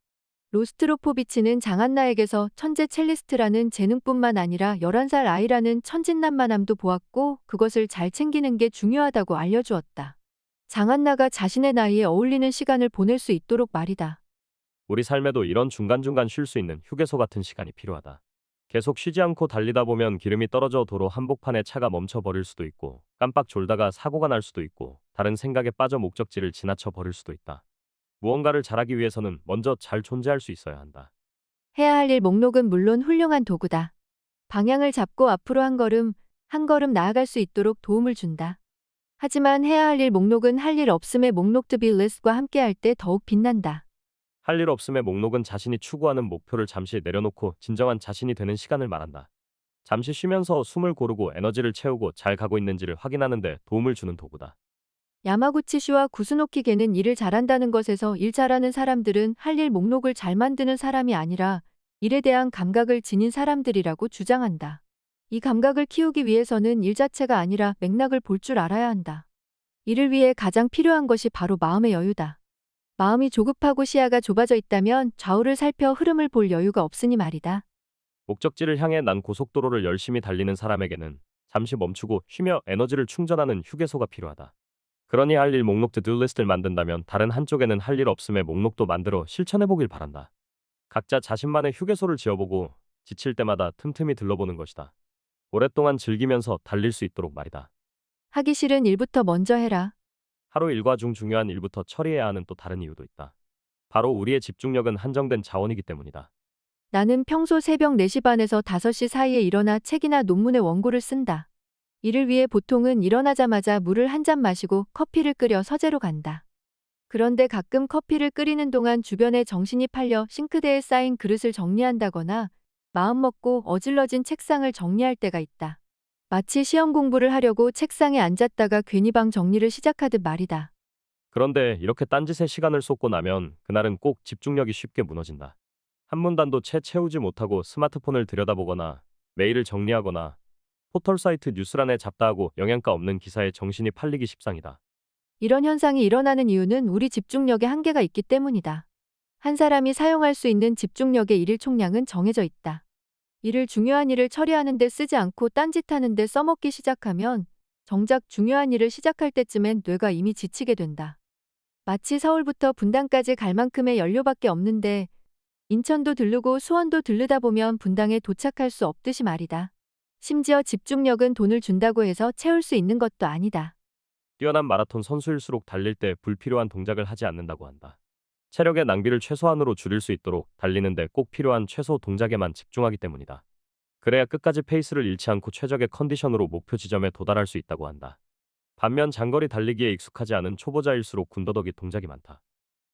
로스트로포비치는 장한나에게서 천재 첼리스트라는 재능뿐만 아니라 11살 아이라는 천진난만함도 보았고 그것을 잘 챙기는 게 중요하다고 알려주었다. 장한나가 자신의 나이에 어울리는 시간을 보낼 수 있도록 말이다. 우리 삶에도 이런 중간중간 쉴 수 있는 휴게소 같은 시간이 필요하다. 계속 쉬지 않고 달리다 보면 기름이 떨어져 도로 한복판에 차가 멈춰버릴 수도 있고 깜빡 졸다가 사고가 날 수도 있고 다른 생각에 빠져 목적지를 지나쳐 버릴 수도 있다. 무언가를 잘하기 위해서는 먼저 잘 존재할 수 있어야 한다. 해야 할 일 목록은 물론 훌륭한 도구다. 방향을 잡고 앞으로 한 걸음 나아갈 수 있도록 도움을 준다. 하지만 해야 할 일 목록은 할 일 없음의 목록 to be list과 함께할 때 더욱 빛난다. 할 일 없음의 목록은 자신이 추구하는 목표를 잠시 내려놓고 진정한 자신이 되는 시간을 말한다. 잠시 쉬면서 숨을 고르고 에너지를 채우고 잘 가고 있는지를 확인하는 데 도움을 주는 도구다. 야마구치시와 구스노키 겐은 일을 잘한다는 것에서 일 잘하는 사람들은 할 일 목록을 잘 만드는 사람이 아니라 일에 대한 감각을 지닌 사람들이라고 주장한다. 이 감각을 키우기 위해서는 일 자체가 아니라 맥락을 볼 줄 알아야 한다. 이를 위해 가장 필요한 것이 바로 마음의 여유다. 마음이 조급하고 시야가 좁아져 있다면 좌우를 살펴 흐름을 볼 여유가 없으니 말이다. 목적지를 향해 난 고속도로를 열심히 달리는 사람에게는 잠시 멈추고 쉬며 에너지를 충전하는 휴게소가 필요하다. 그러니 할 일 목록 투두 리스트를 만든다면 다른 한쪽에는 할 일 없음의 목록도 만들어 실천해보길 바란다. 각자 자신만의 휴게소를 지어보고 지칠 때마다 틈틈이 들러보는 것이다. 오랫동안 즐기면서 달릴 수 있도록 말이다. 하기 싫은 일부터 먼저 해라. 하루 일과 중 중요한 일부터 처리해야 하는 또 다른 이유도 있다. 바로 우리의 집중력은 한정된 자원이기 때문이다. 나는 평소 새벽 4시 반에서 5시 사이에 일어나 책이나 논문의 원고를 쓴다. 이를 위해 보통은 일어나자마자 물을 한 잔 마시고 커피를 끓여 서재로 간다. 그런데 가끔 커피를 끓이는 동안 주변에 정신이 팔려 싱크대에 쌓인 그릇을 정리한다거나 마음먹고 어질러진 책상을 정리할 때가 있다. 마치 시험 공부를 하려고 책상에 앉았다가 괜히 방 정리를 시작하듯 말이다. 그런데 이렇게 딴짓에 시간을 쏟고 나면 그날은 꼭 집중력이 쉽게 무너진다. 한 문단도 채 채우지 못하고 스마트폰을 들여다보거나 메일을 정리하거나 포털 사이트 뉴스란에 잡다하고 영양가 없는 기사에 정신이 팔리기 십상이다. 이런 현상이 일어나는 이유는 우리 집중력에 한계가 있기 때문이다. 한 사람이 사용할 수 있는 집중력의 일일 총량은 정해져 있다. 이를 중요한 일을 처리하는 데 쓰지 않고 딴짓하는 데 써먹기 시작하면 정작 중요한 일을 시작할 때쯤엔 뇌가 이미 지치게 된다. 마치 서울부터 분당까지 갈 만큼의 연료밖에 없는데 인천도 들르고 수원도 들르다 보면 분당에 도착할 수 없듯이 말이다. 심지어 집중력은 돈을 준다고 해서 채울 수 있는 것도 아니다. 뛰어난 마라톤 선수일수록 달릴 때 불필요한 동작을 하지 않는다고 한다. 체력의 낭비를 최소한으로 줄일 수 있도록 달리는데 꼭 필요한 최소 동작에만 집중하기 때문이다. 그래야 끝까지 페이스를 잃지 않고 최적의 컨디션으로 목표 지점에 도달할 수 있다고 한다. 반면 장거리 달리기에 익숙하지 않은 초보자일수록 군더더기 동작이 많다.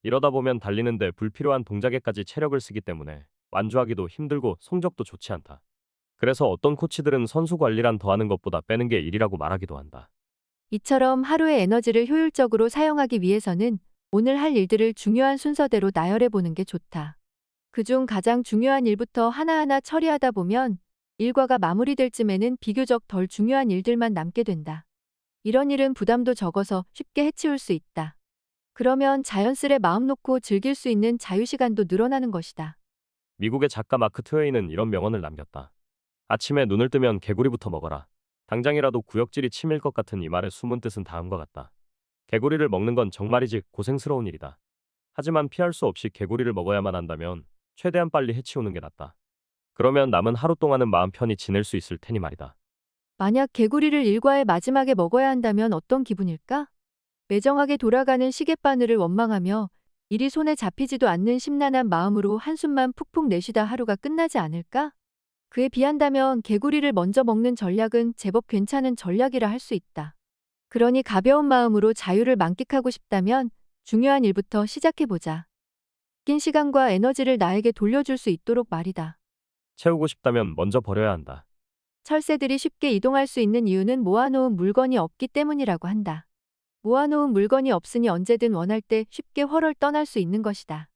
이러다 보면 달리는데 불필요한 동작에까지 체력을 쓰기 때문에 완주하기도 힘들고 성적도 좋지 않다. 그래서 어떤 코치들은 선수 관리란 더하는 것보다 빼는 게 일이라고 말하기도 한다. 이처럼 하루의 에너지를 효율적으로 사용하기 위해서는 오늘 할 일들을 중요한 순서대로 나열해 보는 게 좋다. 그중 가장 중요한 일부터 하나하나 처리하다 보면 일과가 마무리될 쯤에는 비교적 덜 중요한 일들만 남게 된다. 이런 일은 부담도 적어서 쉽게 해치울 수 있다. 그러면 자연스레 마음 놓고 즐길 수 있는 자유시간도 늘어나는 것이다. 미국의 작가 마크 트웨이는 이런 명언을 남겼다. 아침에 눈을 뜨면 개구리부터 먹어라. 당장이라도 구역질이 치밀 것 같은 이 말의 숨은 뜻은 다음과 같다. 개구리를 먹는 건 정말이지 고생스러운 일이다. 하지만 피할 수 없이 개구리를 먹어야만 한다면 최대한 빨리 해치우는 게 낫다. 그러면 남은 하루 동안은 마음 편히 지낼 수 있을 테니 말이다. 만약 개구리를 일과의 마지막에 먹어야 한다면 어떤 기분일까? 매정하게 돌아가는 시계바늘을 원망하며 일이 손에 잡히지도 않는 심란한 마음으로 한숨만 푹푹 내쉬다 하루가 끝나지 않을까? 그에 비한다면 개구리를 먼저 먹는 전략은 제법 괜찮은 전략이라 할 수 있다. 그러니 가벼운 마음으로 자유를 만끽하고 싶다면 중요한 일부터 시작해보자. 낀 시간과 에너지를 나에게 돌려줄 수 있도록 말이다. 채우고 싶다면 먼저 버려야 한다. 철새들이 쉽게 이동할 수 있는 이유는 모아놓은 물건이 없기 때문이라고 한다. 모아놓은 물건이 없으니 언제든 원할 때 쉽게 헐헐 떠날 수 있는 것이다.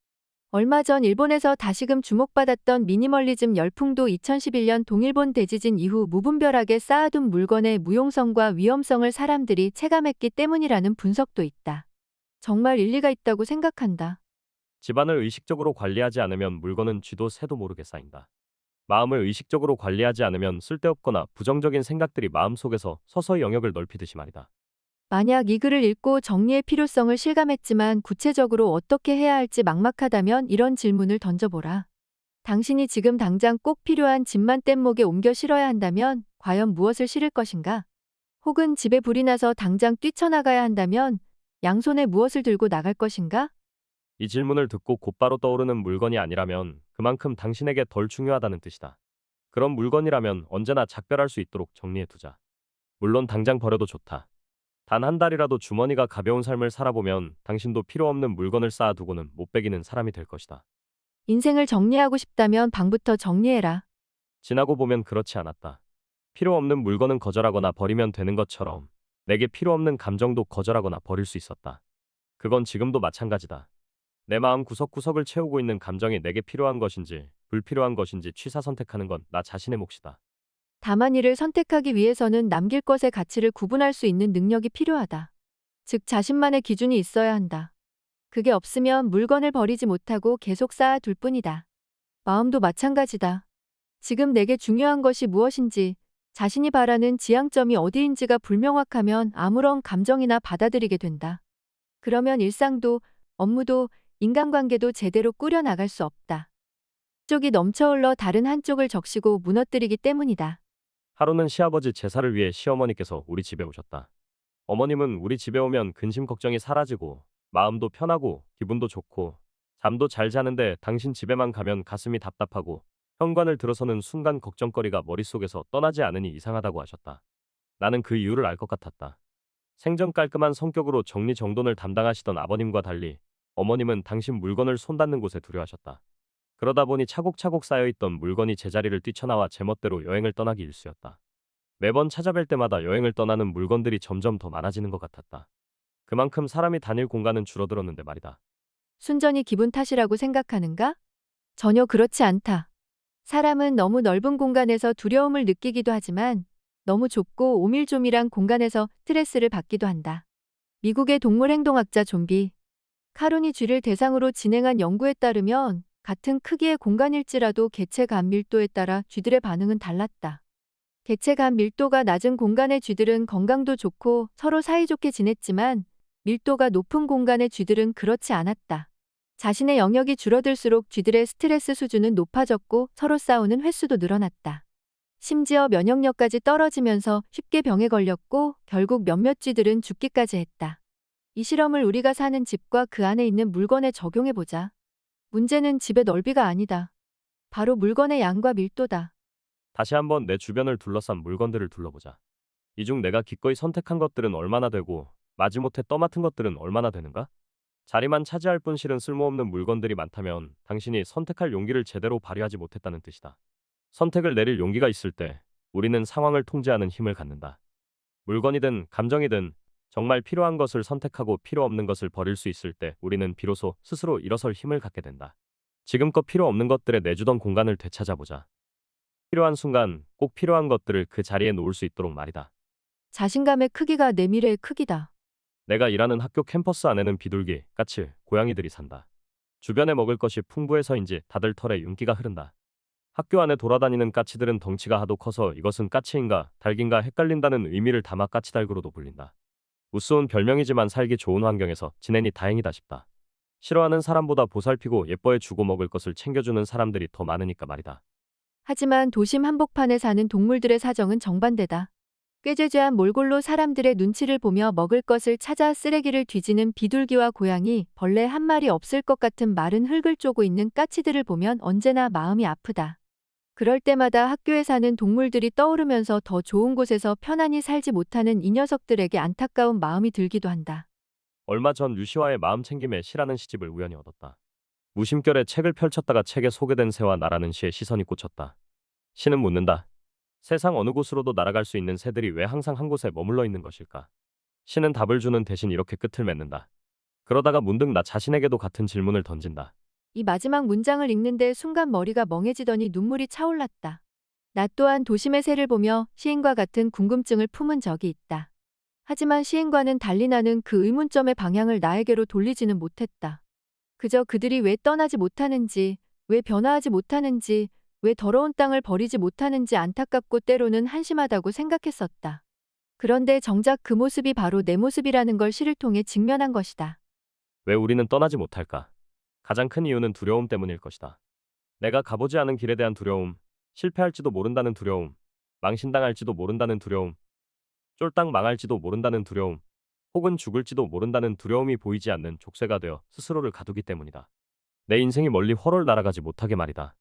얼마 전 일본에서 다시금 주목받았던 미니멀리즘 열풍도 2011년 동일본 대지진 이후 무분별하게 쌓아둔 물건의 무용성과 위험성을 사람들이 체감했기 때문이라는 분석도 있다. 정말 일리가 있다고 생각한다. 집안을 의식적으로 관리하지 않으면 물건은 쥐도 새도 모르게 쌓인다. 마음을 의식적으로 관리하지 않으면 쓸데없거나 부정적인 생각들이 마음속에서 서서히 영역을 넓히듯이 말이다. 만약 이 글을 읽고 정리의 필요성을 실감했지만 구체적으로 어떻게 해야 할지 막막하다면 이런 질문을 던져보라. 당신이 지금 당장 꼭 필요한 짐만 뗏목에 옮겨 실어야 한다면 과연 무엇을 실을 것인가? 혹은 집에 불이 나서 당장 뛰쳐나가야 한다면 양손에 무엇을 들고 나갈 것인가? 이 질문을 듣고 곧바로 떠오르는 물건이 아니라면 그만큼 당신에게 덜 중요하다는 뜻이다. 그런 물건이라면 언제나 작별할 수 있도록 정리해두자. 물론 당장 버려도 좋다. 단 한 달이라도 주머니가 가벼운 삶을 살아보면 당신도 필요 없는 물건을 쌓아두고는 못 베기는 사람이 될 것이다. 인생을 정리하고 싶다면 방부터 정리해라. 지나고 보면 그렇지 않았다. 필요 없는 물건은 거절하거나 버리면 되는 것처럼 내게 필요 없는 감정도 거절하거나 버릴 수 있었다. 그건 지금도 마찬가지다. 내 마음 구석구석을 채우고 있는 감정이 내게 필요한 것인지 불필요한 것인지 취사 선택하는 건 나 자신의 몫이다. 다만 이를 선택하기 위해서는 남길 것의 가치를 구분할 수 있는 능력이 필요하다. 즉 자신만의 기준이 있어야 한다. 그게 없으면 물건을 버리지 못하고 계속 쌓아둘 뿐이다. 마음도 마찬가지다. 지금 내게 중요한 것이 무엇인지, 자신이 바라는 지향점이 어디인지가 불명확하면 아무런 감정이나 받아들이게 된다. 그러면 일상도, 업무도, 인간관계도 제대로 꾸려나갈 수 없다. 한쪽이 넘쳐흘러 다른 한쪽을 적시고 무너뜨리기 때문이다. 하루는 시아버지 제사를 위해 시어머니께서 우리 집에 오셨다. 어머님은 우리 집에 오면 근심 걱정이 사라지고 마음도 편하고 기분도 좋고 잠도 잘 자는데 당신 집에만 가면 가슴이 답답하고 현관을 들어서는 순간 걱정거리가 머릿속에서 떠나지 않으니 이상하다고 하셨다. 나는 그 이유를 알 것 같았다. 생전 깔끔한 성격으로 정리정돈을 담당하시던 아버님과 달리 어머님은 당신 물건을 손닿는 곳에 두려워하셨다. 그러다 보니 차곡차곡 쌓여있던 물건이 제자리를 뛰쳐나와 제멋대로 여행을 떠나기 일쑤였다. 매번 찾아뵐 때마다 여행을 떠나는 물건들이 점점 더 많아지는 것 같았다. 그만큼 사람이 다닐 공간은 줄어들었는데 말이다. 순전히 기분 탓이라고 생각하는가? 전혀 그렇지 않다. 사람은 너무 넓은 공간에서 두려움을 느끼기도 하지만 너무 좁고 오밀조밀한 공간에서 스트레스를 받기도 한다. 미국의 동물행동학자 좀비 카루니 쥐를 대상으로 진행한 연구에 따르면 같은 크기의 공간일지라도 개체 간 밀도에 따라 쥐들의 반응은 달랐다. 개체 간 밀도가 낮은 공간의 쥐들은 건강도 좋고 서로 사이좋게 지냈지만 밀도가 높은 공간의 쥐들은 그렇지 않았다. 자신의 영역이 줄어들수록 쥐들의 스트레스 수준은 높아졌고 서로 싸우는 횟수도 늘어났다. 심지어 면역력까지 떨어지면서 쉽게 병에 걸렸고 결국 몇몇 쥐들은 죽기까지 했다. 이 실험을 우리가 사는 집과 그 안에 있는 물건에 적용해보자. 문제는 집의 넓이가 아니다. 바로 물건의 양과 밀도다. 다시 한번 내 주변을 둘러싼 물건들을 둘러보자. 이 중 내가 기꺼이 선택한 것들은 얼마나 되고 마지못해 떠맡은 것들은 얼마나 되는가? 자리만 차지할 뿐 실은 쓸모없는 물건들이 많다면 당신이 선택할 용기를 제대로 발휘하지 못했다는 뜻이다. 선택을 내릴 용기가 있을 때 우리는 상황을 통제하는 힘을 갖는다. 물건이든 감정이든 정말 필요한 것을 선택하고 필요 없는 것을 버릴 수 있을 때 우리는 비로소 스스로 일어설 힘을 갖게 된다. 지금껏 필요 없는 것들에 내주던 공간을 되찾아보자. 필요한 순간 꼭 필요한 것들을 그 자리에 놓을 수 있도록 말이다. 자신감의 크기가 내 미래의 크기다. 내가 일하는 학교 캠퍼스 안에는 비둘기, 까치, 고양이들이 산다. 주변에 먹을 것이 풍부해서인지 다들 털에 윤기가 흐른다. 학교 안에 돌아다니는 까치들은 덩치가 하도 커서 이것은 까치인가 닭인가 헷갈린다는 의미를 담아 까치달구로도 불린다. 우스운 별명이지만 살기 좋은 환경에서 지내니 다행이다 싶다. 싫어하는 사람보다 보살피고 예뻐해 주고 먹을 것을 챙겨주는 사람들이 더 많으니까 말이다. 하지만 도심 한복판에 사는 동물들의 사정은 정반대다. 꾀죄죄한 몰골로 사람들의 눈치를 보며 먹을 것을 찾아 쓰레기를 뒤지는 비둘기와 고양이, 벌레 한 마리 없을 것 같은 마른 흙을 쪼고 있는 까치들을 보면 언제나 마음이 아프다. 그럴 때마다 학교에 사는 동물들이 떠오르면서 더 좋은 곳에서 편안히 살지 못하는 이 녀석들에게 안타까운 마음이 들기도 한다. 얼마 전 유시와의 마음 챙김에 시라는 시집을 우연히 얻었다. 무심결에 책을 펼쳤다가 책에 소개된 새와 나라는 시에 시선이 꽂혔다. 시는 묻는다. 세상 어느 곳으로도 날아갈 수 있는 새들이 왜 항상 한 곳에 머물러 있는 것일까? 시는 답을 주는 대신 이렇게 끝을 맺는다. 그러다가 문득 나 자신에게도 같은 질문을 던진다. 이 마지막 문장을 읽는데 순간 머리가 멍해지더니 눈물이 차올랐다. 나 또한 도심의 새를 보며 시인과 같은 궁금증을 품은 적이 있다. 하지만 시인과는 달리 나는 그 의문점의 방향을 나에게로 돌리지는 못했다. 그저 그들이 왜 떠나지 못하는지, 왜 변화하지 못하는지, 왜 더러운 땅을 버리지 못하는지 안타깝고 때로는 한심하다고 생각했었다. 그런데 정작 그 모습이 바로 내 모습이라는 걸 시를 통해 직면한 것이다. 왜 우리는 떠나지 못할까? 가장 큰 이유는 두려움 때문일 것이다. 내가 가보지 않은 길에 대한 두려움, 실패할지도 모른다는 두려움, 망신당할지도 모른다는 두려움, 쫄딱 망할지도 모른다는 두려움, 혹은 죽을지도 모른다는 두려움이 보이지 않는 족쇄가 되어 스스로를 가두기 때문이다. 내 인생이 멀리 헐헐 날아가지 못하게 말이다.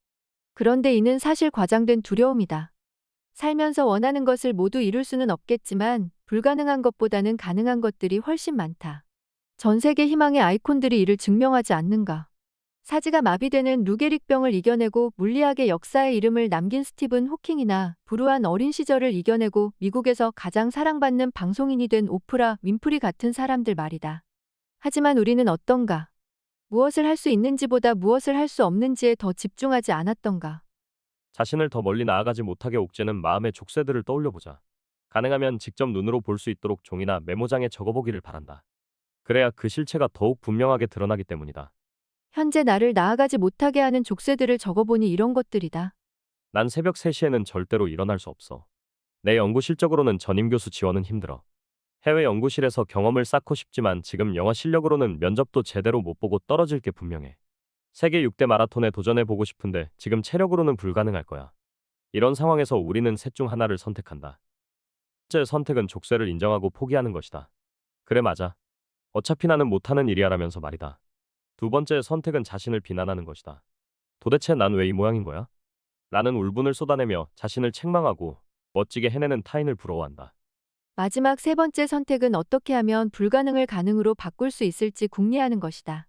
그런데 이는 사실 과장된 두려움이다. 살면서 원하는 것을 모두 이룰 수는 없겠지만 불가능한 것보다는 가능한 것들이 훨씬 많다. 전 세계 희망의 아이콘들이 이를 증명하지 않는가. 사지가 마비되는 루게릭병을 이겨내고 물리학의 역사에 이름을 남긴 스티븐 호킹이나 불우한 어린 시절을 이겨내고 미국에서 가장 사랑받는 방송인이 된 오프라 윈프리 같은 사람들 말이다. 하지만 우리는 어떤가? 무엇을 할 수 있는지보다 무엇을 할 수 없는지에 더 집중하지 않았던가? 자신을 더 멀리 나아가지 못하게 옥죄는 마음의 족쇄들을 떠올려보자. 가능하면 직접 눈으로 볼 수 있도록 종이나 메모장에 적어보기를 바란다. 그래야 그 실체가 더욱 분명하게 드러나기 때문이다. 현재 나를 나아가지 못하게 하는 족쇄들을 적어보니 이런 것들이다. 난 새벽 3시에는 절대로 일어날 수 없어. 내 연구 실적으로는 전임 교수 지원은 힘들어. 해외 연구실에서 경험을 쌓고 싶지만 지금 영어 실력으로는 면접도 제대로 못 보고 떨어질 게 분명해. 세계 6대 마라톤에 도전해 보고 싶은데 지금 체력으로는 불가능할 거야. 이런 상황에서 우리는 셋 중 하나를 선택한다. 첫째 선택은 족쇄를 인정하고 포기하는 것이다. 그래 맞아. 어차피 나는 못하는 일이야라면서 말이다. 두 번째 선택은 자신을 비난하는 것이다. 도대체 난 왜 이 모양인 거야? 라는 울분을 쏟아내며 자신을 책망하고 멋지게 해내는 타인을 부러워한다. 마지막 세 번째 선택은 어떻게 하면 불가능을 가능으로 바꿀 수 있을지 궁리하는 것이다.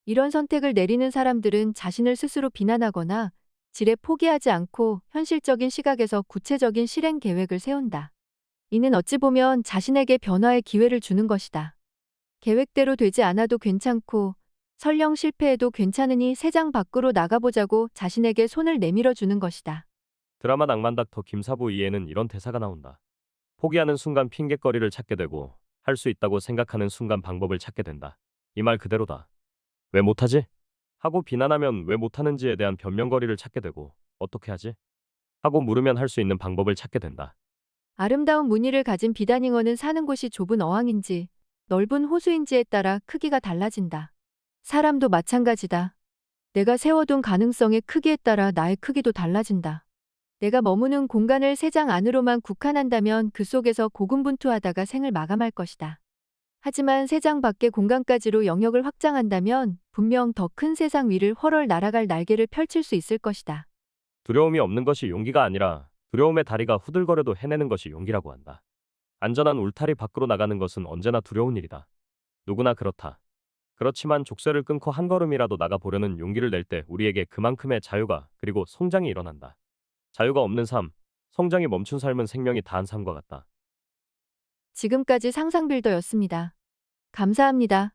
이런 선택을 내리는 사람들은 자신을 스스로 비난하거나 지레 포기하지 않고 현실적인 시각에서 구체적인 실행 계획을 세운다. 이는 어찌 보면 자신에게 변화의 기회를 주는 것이다. 계획대로 되지 않아도 괜찮고 설령 실패해도 괜찮으니 세 장 밖으로 나가보자고 자신에게 손을 내밀어 주는 것이다. 드라마 낭만닥터 김사부 2에는 이런 대사가 나온다. 포기하는 순간 핑곗거리를 찾게 되고 할 수 있다고 생각하는 순간 방법을 찾게 된다. 이 말 그대로다. 왜 못하지? 하고 비난하면 왜 못하는지에 대한 변명거리를 찾게 되고 어떻게 하지? 하고 물으면 할 수 있는 방법을 찾게 된다. 아름다운 무늬를 가진 비단잉어는 사는 곳이 좁은 어항인지 넓은 호수인지에 따라 크기가 달라진다. 사람도 마찬가지다. 내가 세워둔 가능성의 크기에 따라 나의 크기도 달라진다. 내가 머무는 공간을 세 장 안으로만 국한한다면 그 속에서 고군분투하다가 생을 마감할 것이다. 하지만 세 장 밖의 공간까지로 영역을 확장한다면 분명 더 큰 세상 위를 훨훨 날아갈 날개를 펼칠 수 있을 것이다. 두려움이 없는 것이 용기가 아니라 두려움의 다리가 후들거려도 해내는 것이 용기라고 한다. 안전한 울타리 밖으로 나가는 것은 언제나 두려운 일이다. 누구나 그렇다. 그렇지만 족쇄를 끊고 한 걸음이라도 나가보려는 용기를 낼 때 우리에게 그만큼의 자유가 그리고 성장이 일어난다. 자유가 없는 삶, 성장이 멈춘 삶은 생명이 다한 삶과 같다. 지금까지 상상빌더였습니다. 감사합니다.